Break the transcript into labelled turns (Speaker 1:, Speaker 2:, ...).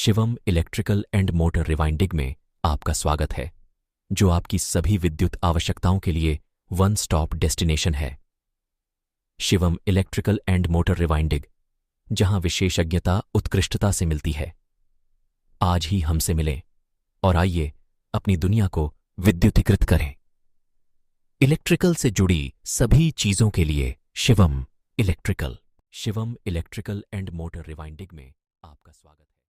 Speaker 1: Shivam electrical and motor rewinding में आपका स्वागत है, जो आपकी सभी विद्युत आवश्यकताओं के लिए वन स्टॉप डेस्टिनेशन है। Shivam electrical and motor rewinding, जहां विशेषज्ञता उत्कृष्टता से मिलती है। आज ही हमसे मिलें और आइए अपनी दुनिया को विद्युतीकृत करें। इलेक्ट्रिकल से जुड़ी सभी चीजों के लिए Shivam electrical and motor rewinding में आपका स्वागत है।